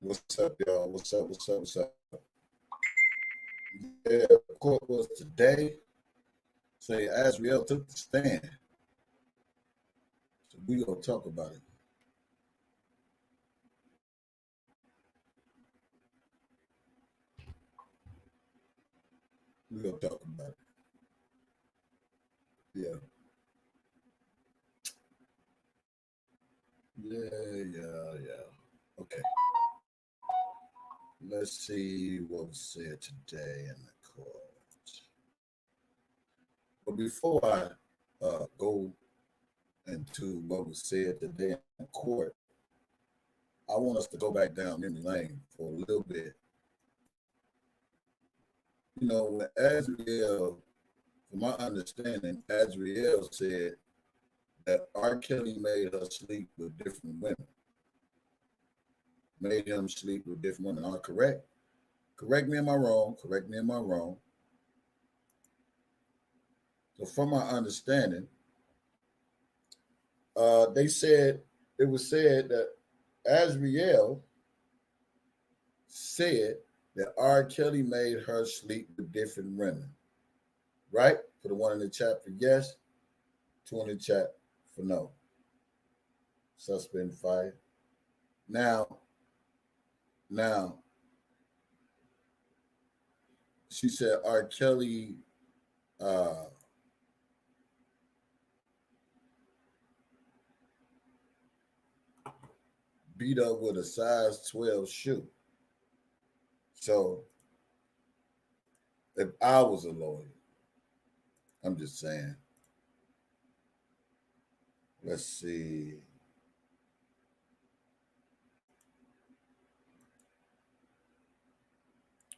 What's up, y'all? What's up? What's up? What's up? Yeah, the court was today. Say AZRIEL took the stand. So we gonna talk about it. We gonna talk about it. Yeah. Yeah. Okay. Let's see what was said today in the court. But before I go into what was said today in court, I want us to go back down memory lane for a little bit. You know, when AZRIEL, from my understanding, AZRIEL said that R. Kelly made her sleep with different women, made him sleep with different women. Am I correct? Correct me, am I wrong? Correct me, am I wrong? So, from my understanding, they said it was said that AZRIEL said that R. Kelly made her sleep with different women. Right? Put a one in the chat for yes, two in the chat for no. Suspend fire. Now, she said R. Kelly uh, beat up with a size 12 shoe. So if I was a lawyer, I'm just saying, let's see.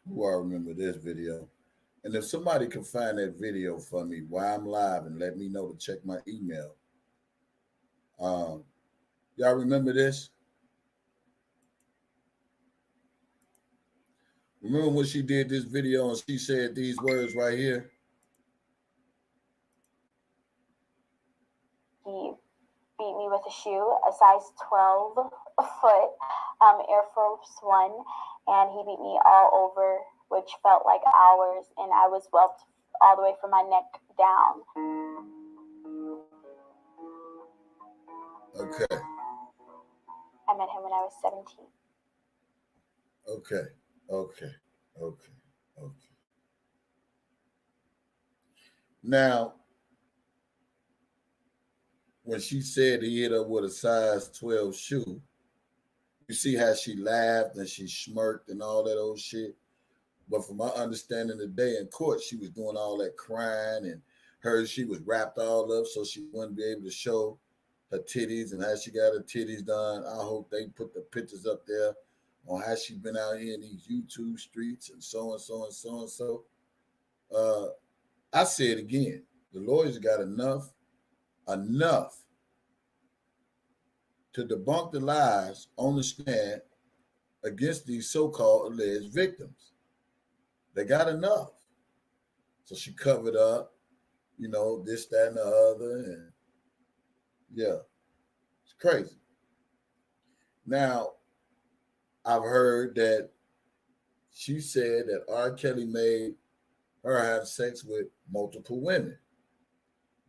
Who I remember this video. And if somebody can find that video for me while I'm live and let me know to check my email. Um, y'all remember this? Remember when she did this video and she said these words right here? He beat me with a shoe, a size 12 foot Air Force One, and he beat me all over, which felt like hours, and I was whelped all the way from my neck down. Okay. I met him when I was 17. Okay. Now, when she said he hit her with a size 12 shoe, you see how she laughed and she smirked and all that old shit. But from my understanding today in court, she was doing all that crying and she was wrapped all up so she wouldn't be able to show her titties and how she got her titties done. I hope they put the pictures up there on how she been out here in these YouTube streets and so and so and so and so. I say it again. The lawyers got enough to debunk the lies on the stand against these so-called alleged victims. They got enough. So she covered up, this, that, and the other. And yeah, it's crazy. Now, I've heard that she said that R. Kelly made her have sex with multiple women.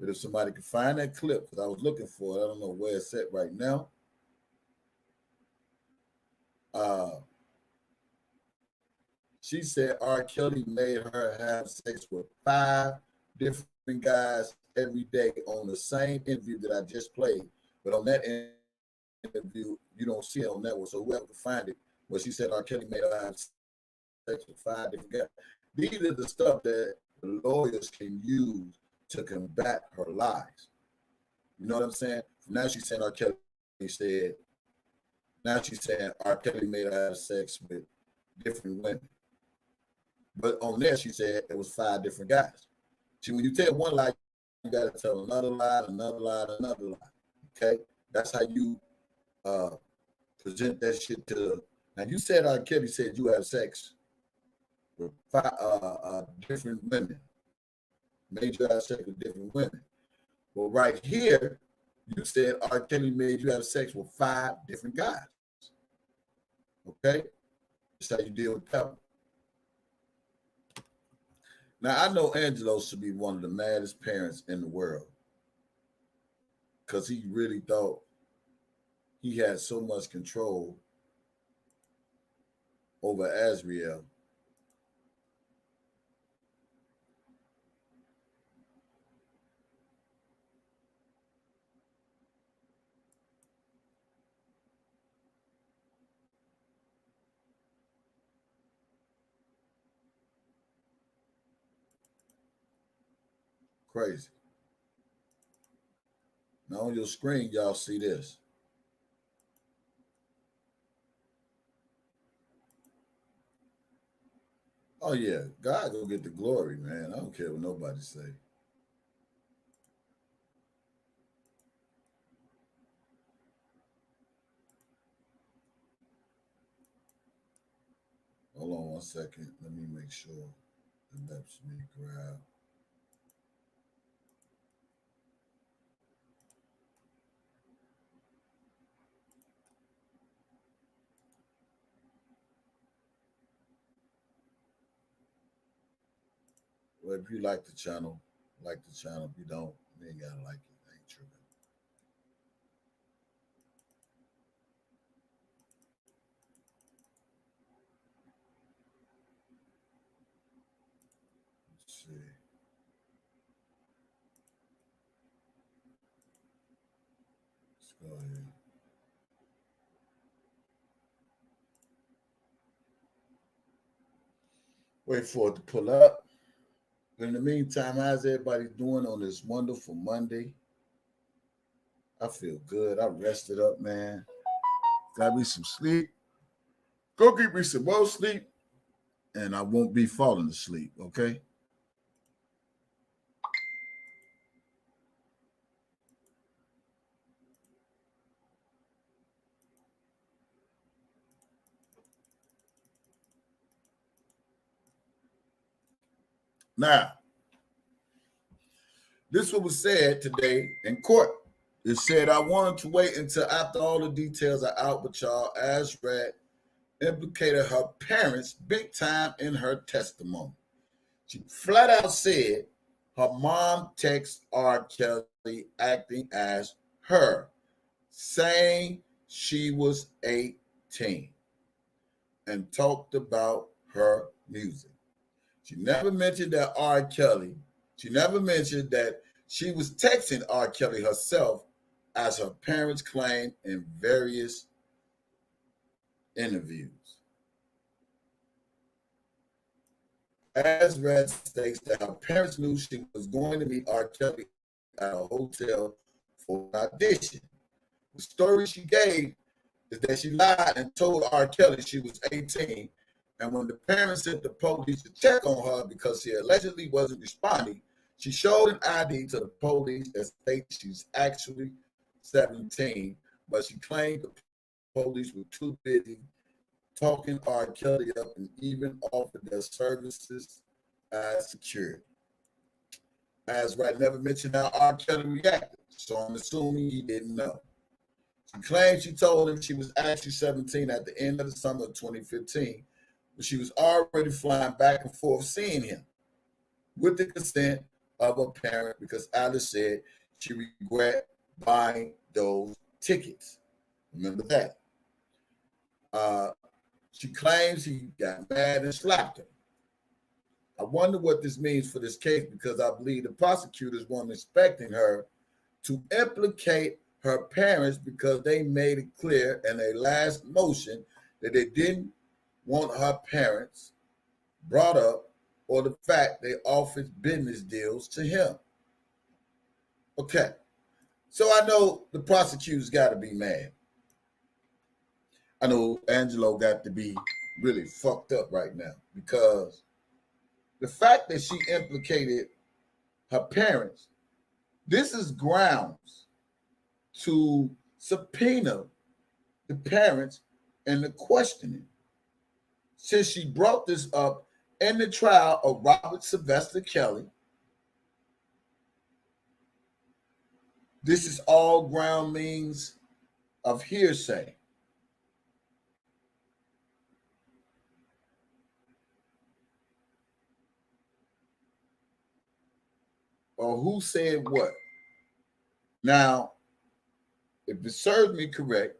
But if somebody could find that clip, because I was looking for it, I don't know where it's at right now. She said R. Kelly made her have sex with 5 different guys every day on the same interview that I just played. But on that interview, you don't see it on that one. So whoever can find it, where she said R. Kelly made her have sex with 5 different guys. These are the stuff that the lawyers can use to combat her lies. You know what I'm saying? Now she's saying R. Kelly said, now she's saying R. Kelly made her have sex with different women. But on there, she said it was 5 different guys. See, when you tell one lie, you got to tell another lie, another lie, another lie. Okay? That's how you present that shit to. Now, you said R. Kelly said you have sex with 5 different women. Made you have sex with different women. Well, right here, you said R. Kelly made you have sex with 5 different guys. Okay? That's how you deal with Pepper. Now, I know Angelo should be one of the maddest parents in the world because he really thought he had so much control over AZRIEL. Crazy. Now on your screen, y'all see this. Oh yeah, God go get the glory, man. I don't care what nobody say. Hold on 1 second. Let me make sure it lets me grab. Well, if you like the channel, like the channel. If you don't, you ain't gotta like it. I ain't tripping. Let's see. Let's go ahead. Wait for it to pull up. But in the meantime, how's everybody doing on this wonderful Monday? I feel good. I rested up, man. Got me some sleep. Go get me some more sleep, and I won't be falling asleep, okay? Now, this what was said today in court. It said, I wanted to wait until after all the details are out, but y'all, AZRIEL implicated her parents big time in her testimony. She flat out said her mom texted R. Kelly acting as her, saying she was 18 and talked about her music. She never mentioned that R. Kelly, she never mentioned that she was texting R. Kelly herself, as her parents claimed in various interviews. AZRIEL states that her parents knew she was going to meet R. Kelly at a hotel for an audition. The story she gave is that she lied and told R. Kelly she was 18, and when the parents sent the police to check on her because she allegedly wasn't responding, she showed an ID to the police that states she's actually 17, but she claimed the police were too busy talking R. Kelly up and even offered their services as security. AZRIEL never mentioned how R. Kelly reacted, so I'm assuming he didn't know. She claimed she told him she was actually 17 at the end of the summer of 2015, but she was already flying back and forth seeing him with the consent of her parent because Alice said she regret buying those tickets. Remember that. Uh, she claims he got mad and slapped her. I wonder what this means for this case because I believe the prosecutors weren't expecting her to implicate her parents because they made it clear in their last motion that they didn't want her parents brought up or the fact they offered business deals to him. Okay, so I know the prosecutors got to be mad. I know Angelo got to be really fucked up right now because the fact that she implicated her parents, this is grounds to subpoena the parents and the questioning. Since she brought this up in the trial of Robert Sylvester Kelly, this is all ground means of hearsay. or who said what. Now, if it serves me correct,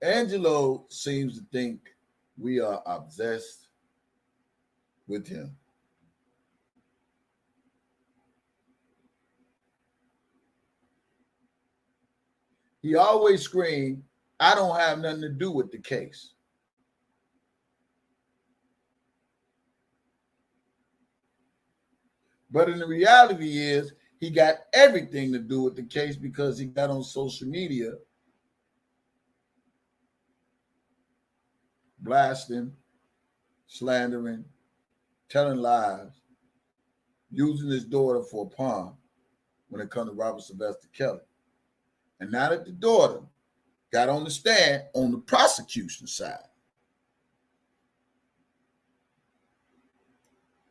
Angelo seems to think we are obsessed with him. He always screamed, I don't have nothing to do with the case. But in the reality is, he got everything to do with the case because he got on social media blasting, slandering, telling lies, using his daughter for a pawn when it comes to Robert Sylvester Kelly. And now that the daughter got on the stand on the prosecution side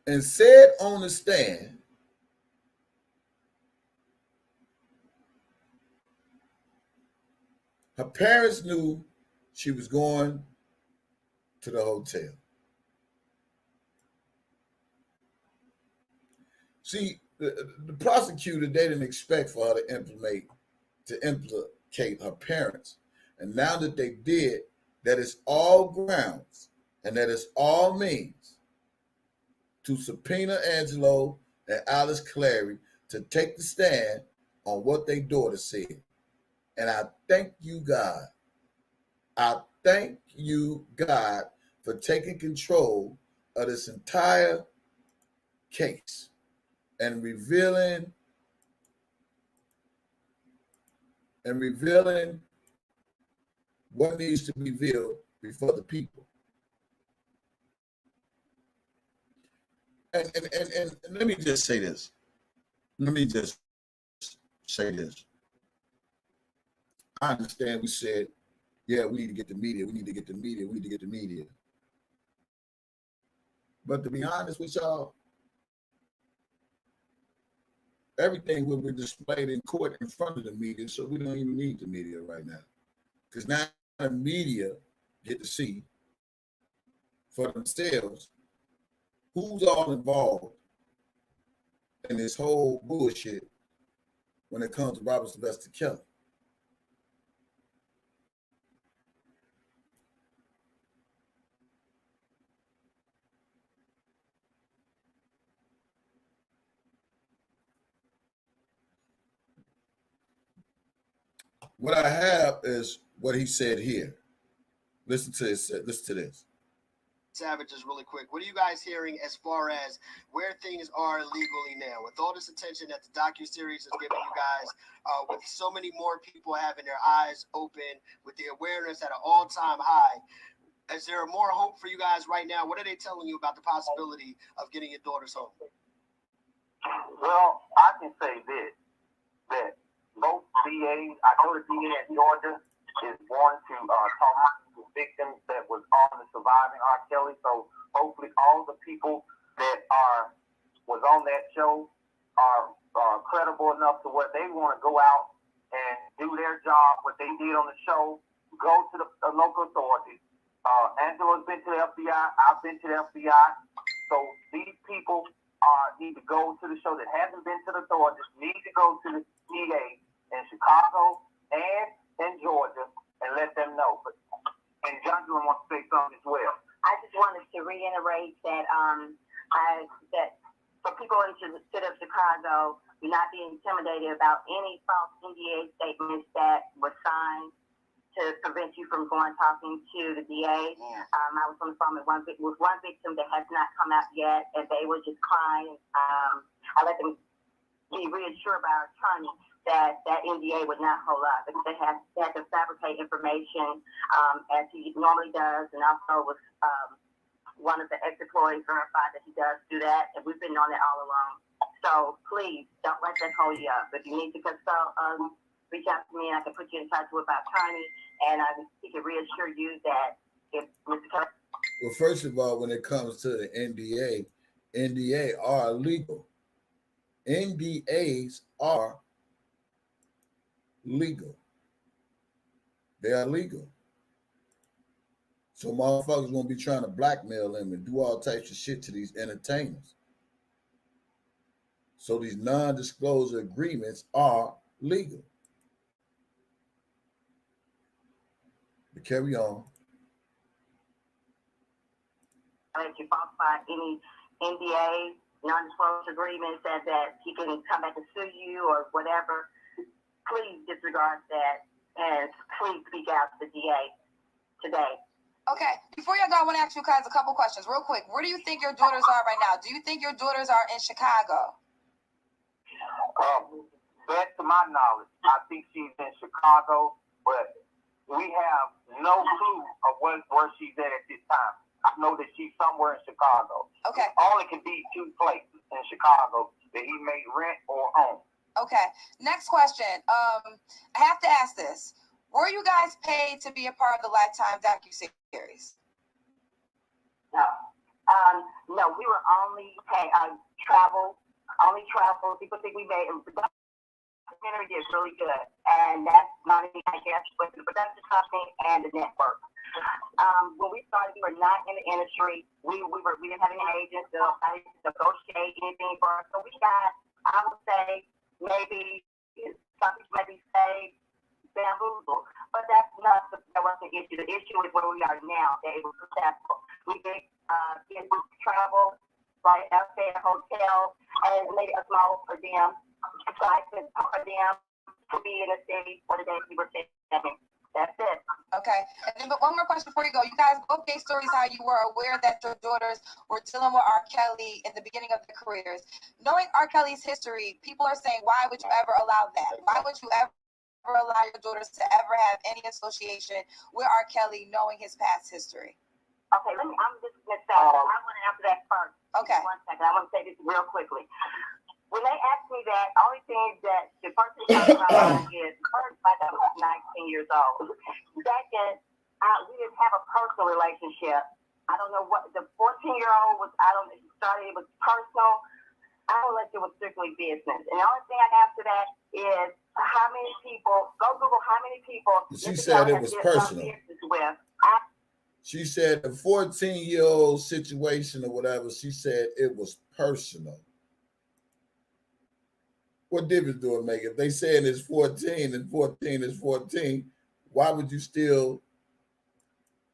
and said on the stand, her parents knew she was going to the hotel. See, the prosecutor, they didn't expect for her to implicate her parents. And now that they did, that is all grounds and that is all means to subpoena Angelo and Alice Clary to take the stand on what their daughter said. And I thank you, God. I thank you, God, for taking control of this entire case and revealing what needs to be revealed before the people. And let me just say this. I understand we said, yeah, we need to get the media. But to be honest with y'all, everything will be displayed in court in front of the media, so we don't even need the media right now. Because now the media get to see for themselves who's all involved in this whole bullshit when it comes to Robert Sylvester Kelly. What I have is what he said here. Listen to this. Savages really quick. What are you guys hearing as far as where things are legally now? With all this attention that the docuseries is giving you guys, with so many more people having their eyes open, with the awareness at an all-time high, is there more hope for you guys right now? What are they telling you about the possibility of getting your daughters home? Well, I can say this, that both DAs, I know the DA in Georgia is going to talk to victims that was on the surviving R. Kelly. So hopefully all the people that was on that show are credible enough to where they want to go out and do their job, what they did on the show, go to the local authorities. Angelo's been to the FBI. I've been to the FBI. So these people need to go to the show that hasn't been to the authorities, need to go to the DA in Chicago and in Georgia and let them know. And Johnson wants to say something as well. I just wanted to reiterate that that for people in the city of Chicago, do not be intimidated about any false NDA statements that were signed to prevent you from going talking to the DA. Yeah. I was on the phone with one victim that has not come out yet, and they were just crying. I let them be reassured by our attorney that NDA would not hold up because they had to fabricate information as he normally does, and also was one of the ex-employees verified that he does do that, and we've been on it all along. So please don't let that hold you up. If you need to consult, reach out to me, and I can put you in touch with our attorney, and he can reassure you that if Mr. Kelly. Well, first of all, when it comes to the NDA are legal. NDAs are legal. They are legal. So motherfuckers won't be trying to blackmail them and do all types of shit to these entertainers. So these non-disclosure agreements are legal. But carry on. If you falsify any NDA, non-disclosure agreement, said that he can come back and sue you or whatever, please disregard that and please speak out to the DA today. Okay, before you go, I want to ask you guys a couple questions real quick. Where do you think your daughters are right now? Do you think your daughters are in Chicago? Best to my knowledge, I think she's in Chicago, but we have no clue of where she's at this time. I know that she's somewhere in Chicago. Okay. Only can be two places in Chicago that he may rent or own. Okay. Next question. I have to ask this. Were you guys paid to be a part of the Lifetime docuseries? No. No, we were only paid travel. People think we made the documentary did really good, and that's money, I guess, with the production company and the network. When we started, we were not in the industry. We didn't have any agents to negotiate anything for us. So we got, I would say, maybe some people maybe say bamboozled, but that wasn't the issue. The issue is where we are now. That it was successful. We did get travel, like I stayed at a hotel, and maybe a small per diem, Tyson per diem to be in the city for the days we were staying. That's it. Okay. And then, but one more question before you go. You guys both gave stories how you were aware that your daughters were dealing with R. Kelly in the beginning of their careers. Knowing R. Kelly's history, people are saying, why would you ever allow that? Why would you ever allow your daughters to ever have any association with R. Kelly, knowing his past history? Okay, I'm just going to say, I want to answer that first. Okay. 1 second. I want to say this real quickly. When they asked me that, only thing that the first thing that comes to my mind is, first, I was 19 years old. Second, we didn't have a personal relationship. I don't know what the 14-year-old was. He started, it was personal. I don't think it was strictly business. And the only thing I have to that is how many people, go Google how many people. She said it was personal. She said the 14-year-old situation or whatever, she said it was personal. What difference do it make? If they saying it's 14 and 14 is 14, why would you still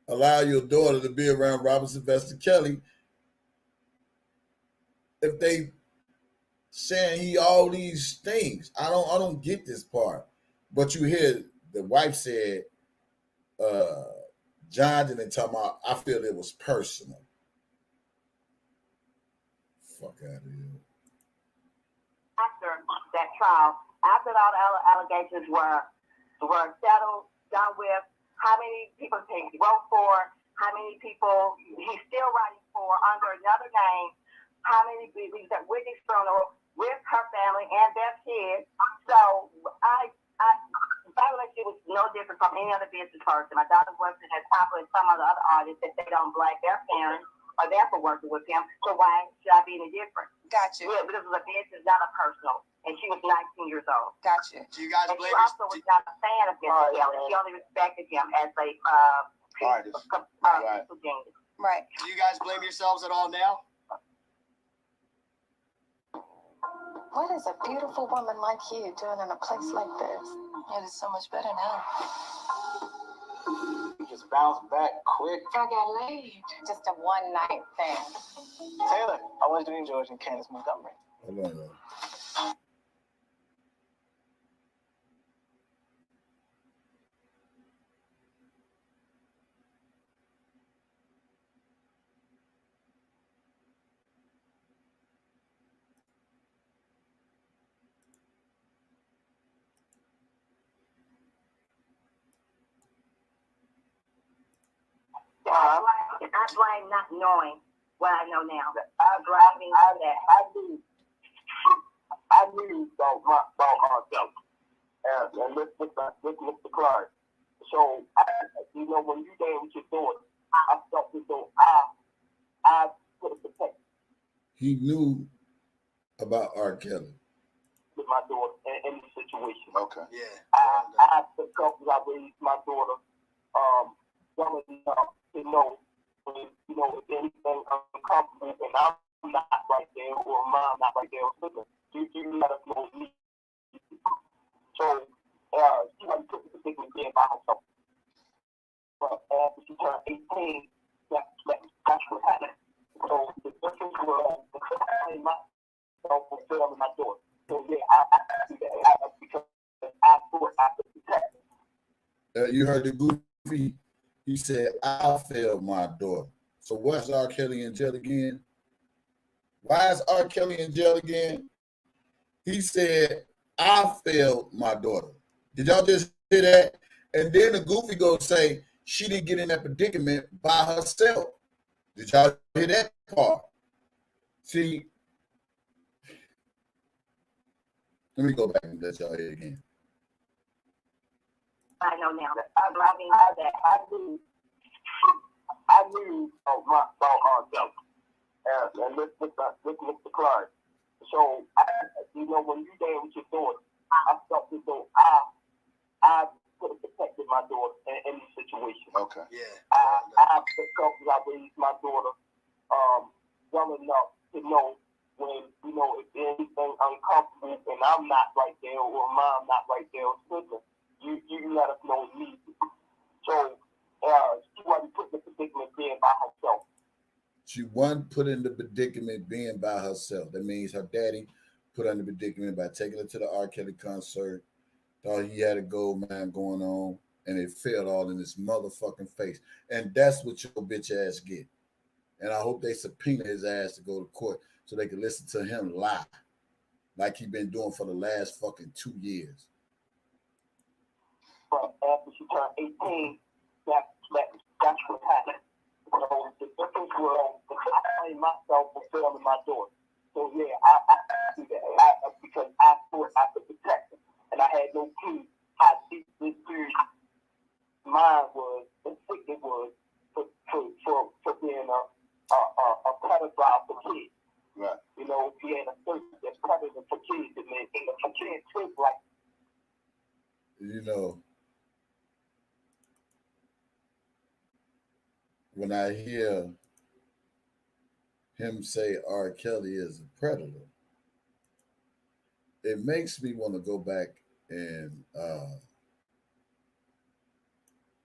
allow your daughter to be around Robert Sylvester Kelly if they saying he all these things? I don't get this part. But you hear the wife said, John didn't tell me, I feel it was personal. Fuck out of here. After that trial, after all the allegations were settled, done with, how many people he wrote for, how many people he's still writing for under another name, how many people that Whitney's funeral with her family and their kids. So my relationship was no different from any other business person. My daughter wasn't as popular as some of the other artists that they don't like their parents or they're for working with him. So why should I be any different? Gotcha. Yeah, but this was a business, not a personal. And she was 19 years old. Gotcha. Do you guys And blame she also was not a fan of Mr. Kelly. She only respected him as a artist? genius. Right. Do you guys blame yourselves at all now? What is a beautiful woman like you doing in a place like this? It is so much better now. You just bounced back quick. I got laid. Just a one-night thing. Taylor, I was doing George and Candace Montgomery. Hold on, though. I blame not knowing what I know now. I knew about myself. And Mr. Clark. So, when you did what you're doing, I felt as though I could have protected. He knew about R. Kelly. With my daughter in the situation. Okay. Yeah. I have the couple I raised my daughter well enough to know when, if anything uncomfortable and I'm not right there or mom not right there with her, you let us know me. So she wasn't put the big being by herself. But after she turned 18, that's what happened. So the difference was I myself fulfilling my daughter. So yeah, I do that because I thought I could protect her. You heard the goofy. He said, I failed my daughter. So what's R. Kelly in jail again? Why is R. Kelly in jail again? He said, I failed my daughter. Did y'all just hear that? And then the goofy goes say, she didn't get in that predicament by herself. Did y'all hear that part? See, let me go back and let y'all hear it again. I know now. I knew about ourselves. And Mr. Clark. So, when you there with your daughter, I felt as though I could have protected my daughter in any situation. Okay. Yeah. I have the couple I raised my daughter well enough to know when, if anything uncomfortable and I'm not right there or mom not right there with her, you let us know immediately. So she wasn't put in the predicament being by herself. She wasn't put in the predicament being by herself. That means her daddy put her in the predicament by taking her to the R. Kelly concert, thought he had a gold mine going on, and it failed all in his motherfucking face. And that's what your bitch ass get. And I hope they subpoena his ass to go to court so they can listen to him lie like he been doing for the last fucking 2 years. But after she turned 18, that's what happened. So the difference was I myself fulfilling my daughter. So yeah, I do that because I thought I could protect her, and I had no clue how deep this dude's mind was, and sick it was for being a pedophile for kids. Right. He had a thirst that's predator for kids, and for kids think like. When I hear him say R. Kelly is a predator, it makes me want to go back and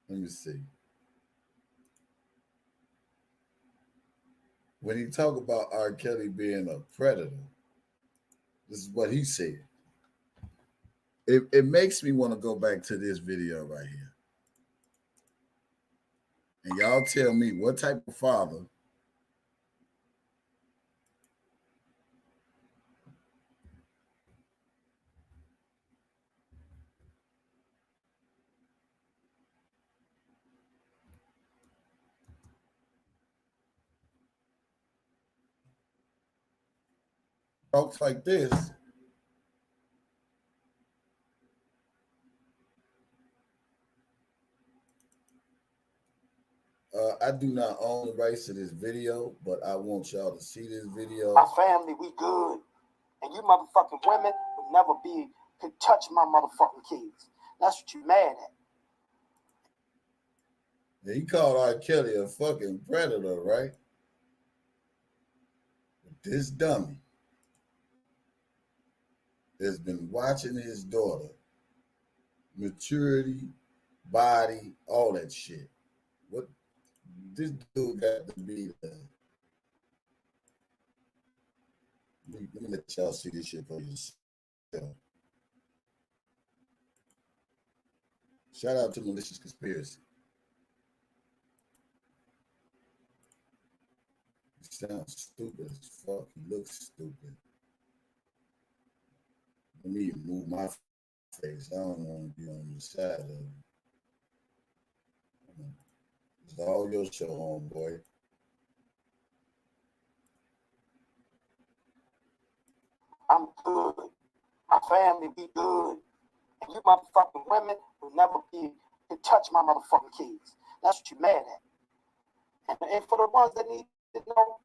let me see. When he talk about R. Kelly being a predator, this is what he said. It makes me want to go back to this video right here. And y'all tell me what type of father talks like this. I do not own the rights to this video, but I want y'all to see this video. My family, we good. And you motherfucking women will never could touch my motherfucking kids. That's what you mad at. Yeah, he called R. Kelly a fucking predator, right? This dummy has been watching his daughter, maturity, body, all that shit. What this dude got to be the. Let me let y'all see this shit for yourself. Shout out to Malicious Conspiracy. He sounds stupid as fuck. He looks stupid. Let me move my face. I don't want to be on the side of it. It's all your show, homeboy. I'm good. My family be good. And you motherfucking women will never could touch my motherfucking kids. That's what you mad at. And for the ones that need to know,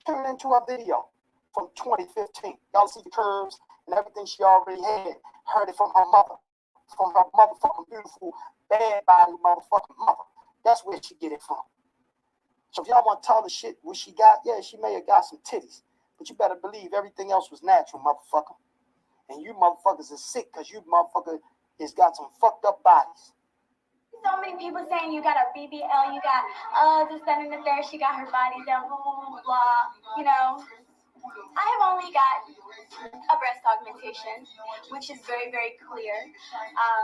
turn into a video from 2015. Y'all see the curves and everything she already had. heard it from her mother, from her motherfucking beautiful, bad body motherfucking mother. That's where she get it from. So if y'all want to tell the shit what she got, yeah, she may have got some titties, but you better believe everything else was natural, motherfucker. And you motherfuckers is sick because you motherfucker has got some fucked up bodies. So many people saying you got a BBL, you got this, that, and the third. She got her body done, blah, blah, blah, blah. You know, I have only got a breast augmentation, which is very, very clear.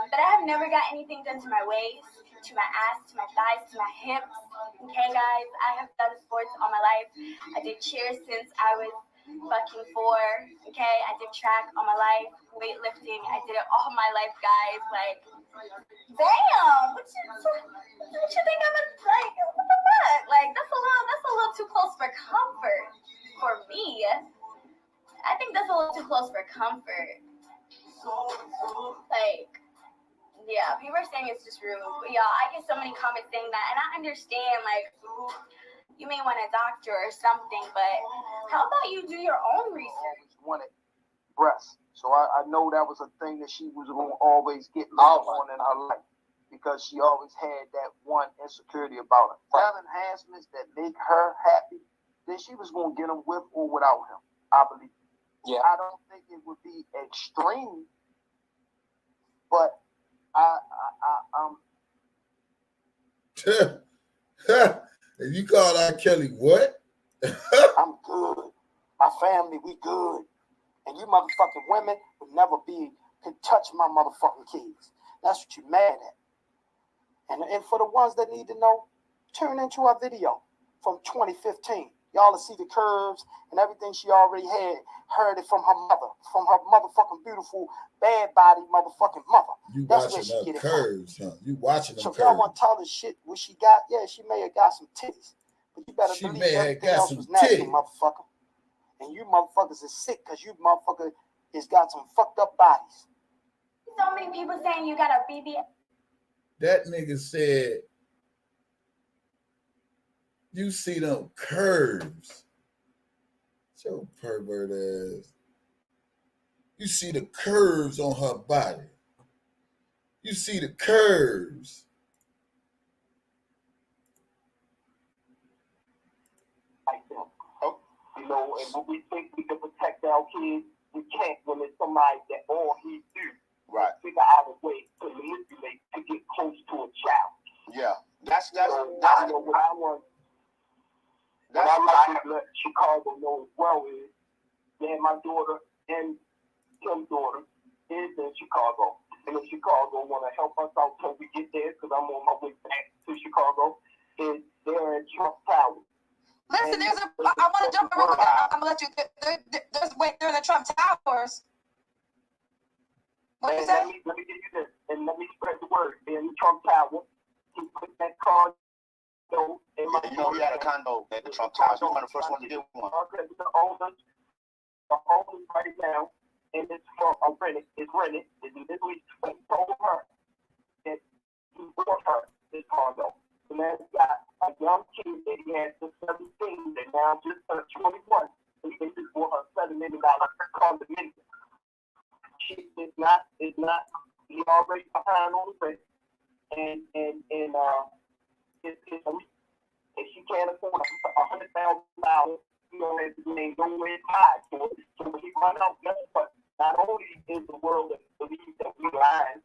But I have never got anything done to my waist, to my ass, to my thighs, to my hips. Okay, guys, I have done sports all my life. I did cheer since I was fucking 4. Okay, I did track all my life, weightlifting. I did it all my life, guys. Like, damn, what you think I'm like? What the fuck? Like, that's a little too close for comfort for me. I think that's a little too close for comfort. Like, yeah, people are saying it's just rude. But y'all, I get so many comments saying that, and I understand, like, you may want a doctor or something, but how about you do your own research? Wanted breasts. So I know that was a thing that she was going to always get love on in her life because she always had that one insecurity about her. That enhancements that make her happy, then she was going to get them with or without him, I believe. Yeah. I don't think it would be extreme, but And you call R. Kelly what? I'm good. My family, we good. And you motherfucking women would never can touch my motherfucking kids. That's what you're mad at. And for the ones that need to know, turn into our video from 2015. Y'all will see the curves and everything she already heard it from her mother, from her motherfucking beautiful, bad body motherfucking mother. You That's watching her curves, huh? You watching them so curves. So y'all want to tell the shit what she got? Yeah, she may have got some titties. But you better believe everything else was natural, motherfucker. And you motherfuckers is sick because you motherfucker has got some fucked up bodies. So many people saying you got a BBL. That nigga said, you see them curves. So pervert ass. You see the curves on her body. You see the curves. Like that. You know, and when we think we can protect our kids, we can't when it's somebody that all he do. Right. Figure out a way to manipulate to get close to a child. Yeah. That's you know, what I want. What I like to let Chicago know as well is that my daughter and Tim's daughter is in Chicago. And if Chicago want to help us out till we get there, because I'm on my way back to Chicago, is they're in Trump Tower. Listen, I want to jump in real quick. I'm going to let you, they're in the Trump Towers. What you say? Let me give you this, and let me spread the word. They're in the Trump Tower. He put that car. So, he had a condo at the Trump Tower. He was one of the first ones to get one. The owners right now, and it's for a rented. It's rented. It's literally told her that he bought her this condo. The man's got a young kid that he has just 17 that now just turned 21. He just bought her $7 million condominium. She is not. He already behind on the rent, and if she can't afford $100,000, you know, there's no way to hide. So when he run out, guess what? Not only is the world that believes that we lying,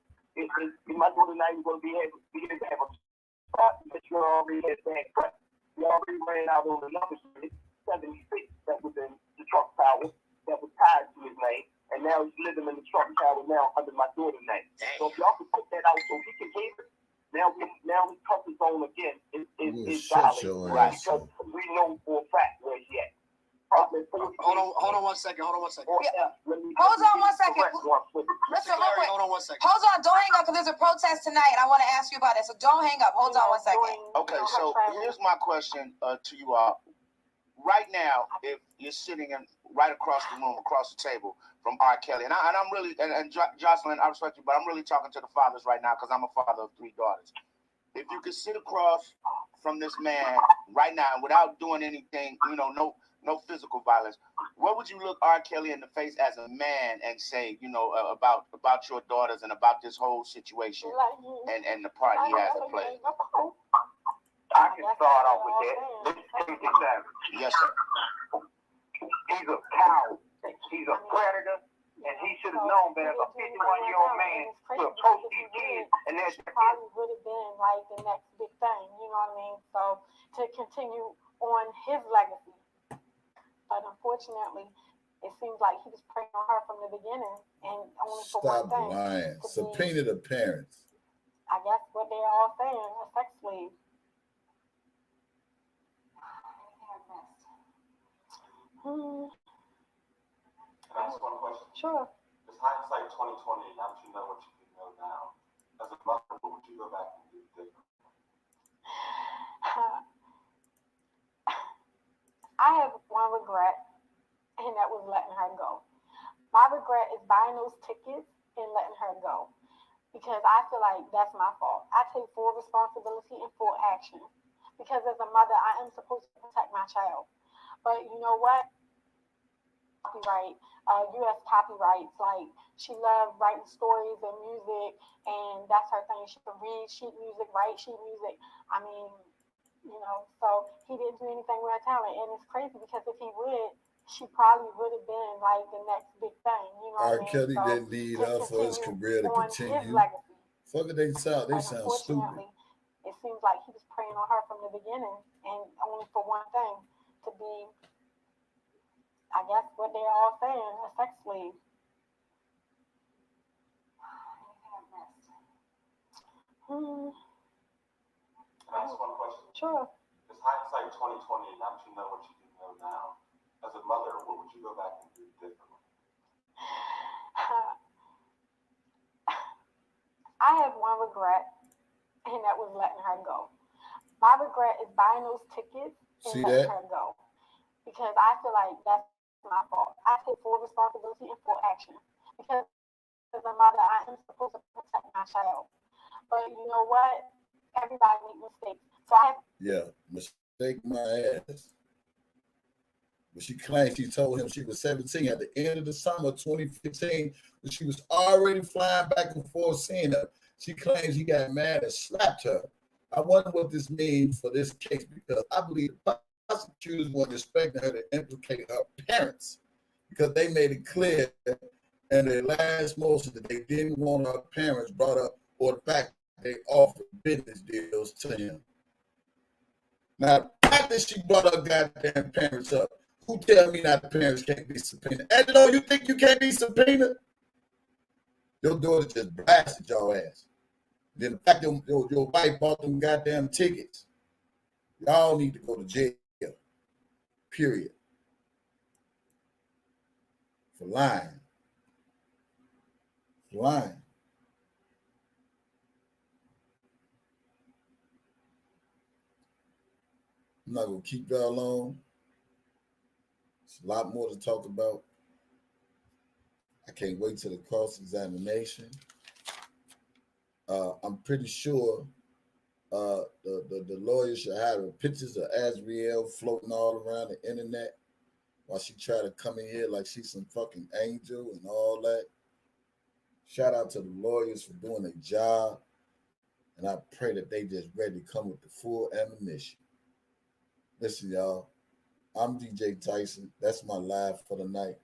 my daughter now is going to be able to have a spot that you already had bad press. We already ran out on the numbers, 76 that was in the Trump Tower that was tied to his name, and now he's living in the Trump Tower now under my daughter's name. So if y'all can put that out so he can hear it, now his comfort zone again is violated, right? Because we know for a fact where he's at. Hold on 1 second. Hold on 1 second. Listen, real quick. Hold on 1 second. Hold on, don't hang up because there's a protest tonight and I want to ask you about it. So don't hang up. Hold on 1 second. Okay, so here's my question to you all. Right now, if you're sitting right across the room, across the table from R. Kelly, and I'm really, and Jocelyn, I respect you, but I'm really talking to the fathers right now because I'm a father of 3 daughters. If you could sit across from this man right now without doing anything, you know, no physical violence, what would you look R. Kelly in the face as a man and say, you know, about your daughters and about this whole situation and the part he has to play? I can start off with that. This is Savage. Yes, sir. He's a coward. He's a predator. And he should have known better as a 51-year-old man to approach these kids. And that's probably would have been like the next big thing, you know what I mean? So to continue on his legacy. But unfortunately, it seems like he was preying on her from the beginning and only for one thing. Stop lying. Subpoena the parents. I guess what they're all saying, a sex slave. Can I ask one question? Sure. It's hindsight 2020. Now that you know what you can know now, as a mother, what would you go back and do differently? I have one regret, and that was letting her go. My regret is buying those tickets and letting her go, because I feel like that's my fault. I take full responsibility and full action, because as a mother, I am supposed to protect my child. But you know what? Copyright, U.S. copyrights. Like, she loved writing stories and music, and that's her thing. She could read sheet music, write sheet music. I mean, you know, so he didn't do anything with her talent, and it's crazy because if he would, she probably would have been like the next big thing. You know what I mean? Kelly so didn't need her for his career to continue. Fuck it, they sound stupid. It seems like he was preying on her from the beginning, and only for one thing, to be, I guess what they're all saying, a sex slave. Can I ask one question? Sure. It's hindsight 2020. Now that you know what you can know now, as a mother, what would you go back and do differently? I have one regret, and that was letting her go. My regret is buying those tickets and letting her go, because I feel like that's my fault. I take full responsibility and full action, because as a mother, I am supposed to protect my child. But you know what? Everybody makes mistakes. So mistake my ass. But she claimed she told him she was 17 at the end of the summer 2015, when she was already flying back and forth seeing her. She claims he got mad and slapped her. I wonder what this means for this case, because I believe the prosecutors weren't expecting her to implicate her parents, because they made it clear in their last motion that they didn't want her parents brought up, or the fact that they offered business deals to him. Now, the fact that she brought her goddamn parents up, who tell me that the parents can't be subpoenaed? Angelo, you think you can't be subpoenaed? Your daughter just blasted your ass. Then the fact that your wife bought them goddamn tickets, y'all need to go to jail. Period. For lying. For lying. I'm not going to keep y'all long. There's a lot more to talk about. I can't wait till the cross-examination. I'm pretty sure the lawyer should have pictures of AZRIEL floating all around the internet while she try to come in here like she's some fucking angel and all that. Shout out to the lawyers for doing their job. And I pray that they just ready to come with the full ammunition. Listen, y'all, I'm DJ Tyson. That's my live for the night.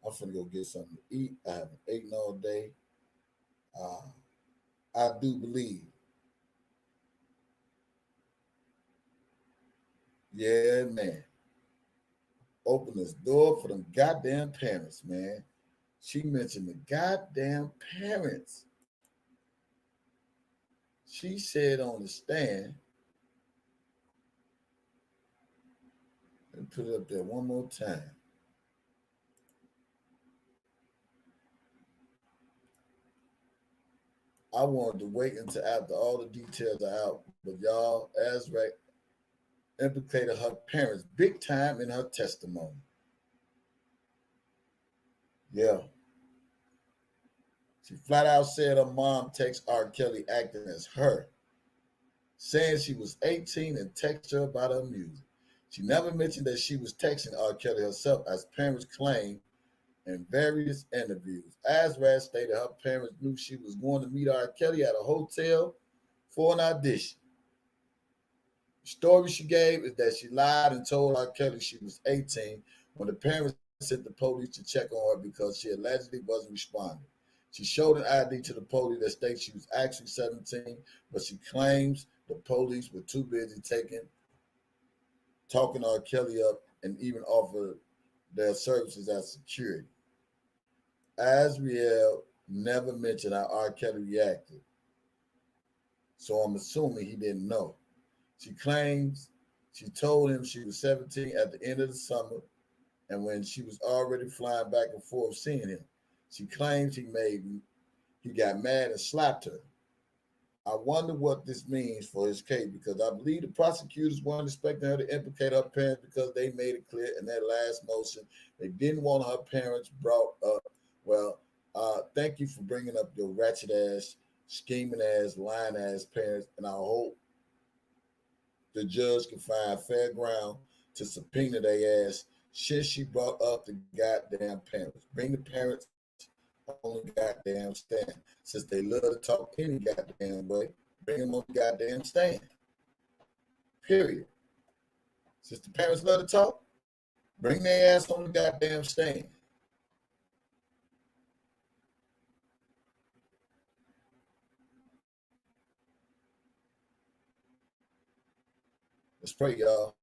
I'm finna go get something to eat. I haven't eaten all day. I do believe. Yeah, man. Open this door for them goddamn parents, man. She mentioned the goddamn parents. She said on the stand, and put it up there one more time. I wanted to wait until after all the details are out, but y'all, AZRIEL implicated her parents big time in her testimony. Yeah. She flat out said her mom texted R. Kelly acting as her, saying she was 18 and texted her about her music. She never mentioned that she was texting R. Kelly herself, as parents claim in various interviews. AZRIEL stated her parents knew she was going to meet R. Kelly at a hotel for an audition. The story she gave is that she lied and told R. Kelly she was 18 when the parents sent the police to check on her because she allegedly wasn't responding. She showed an ID to the police that states she was actually 17, but she claims the police were too busy talking R. Kelly up and even offered their services as security. AZRIEL never mentioned how R. Kelly reacted, so I'm assuming he didn't know. She claims she told him she was 17 at the end of the summer, and when she was already flying back and forth seeing him. She claims he got mad and slapped her. I wonder what this means for his case, because I believe the prosecutors weren't expecting her to implicate her parents because they made it clear in their last motion they didn't want her parents brought up. Well, thank you for bringing up your ratchet ass, scheming ass, lying ass parents, and I hope the judge can find fair ground to subpoena their ass since she brought up the goddamn parents. Bring the parents on the goddamn stand. Since they love to talk any goddamn way, bring them on the goddamn stand. Period. Since the parents love to talk, bring their ass on the goddamn stand. Let's pray, y'all.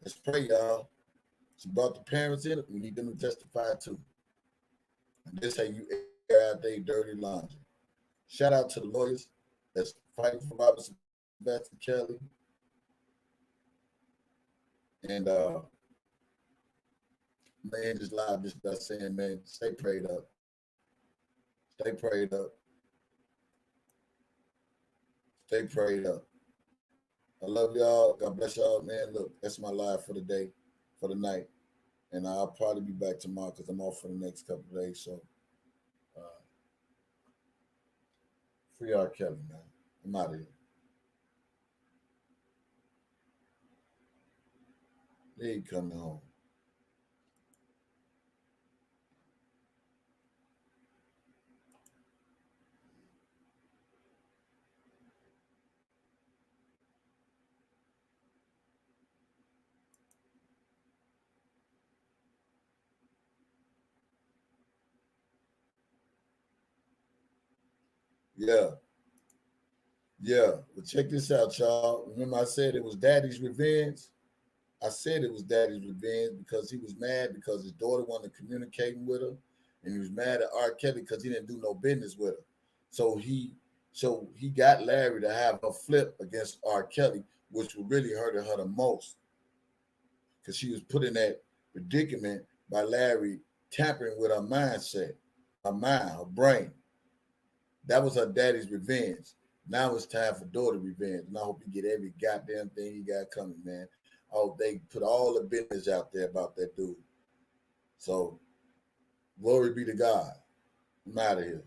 Let's pray, y'all. She brought the parents in. We need them to testify too. And this how you air out their dirty laundry. Shout out to the lawyers that's fighting for Robert Sylvester Kelly. And man, just live just by saying, man, stay prayed up. Stay prayed up. Stay prayed up. I love y'all. God bless y'all, man. Look, that's my live for the day, for the night. And I'll probably be back tomorrow because I'm off for the next couple of days. So, free R. Kelly, man. I'm out of here. He ain't coming home. Yeah. Yeah. But check this out, y'all. Remember I said it was Daddy's revenge? I said it was Daddy's revenge because he was mad because his daughter wasn't communicating with her, and he was mad at R. Kelly because he didn't do no business with her. So he got Larry to have her flip against R. Kelly, which would really hurt her the most, because she was put in that predicament by Larry tampering with her mindset, her mind, her brain. That was her daddy's revenge. Now it's time for daughter revenge. And I hope you get every goddamn thing you got coming, man. I hope they put all the business out there about that dude. So, glory be to God. I'm out of here.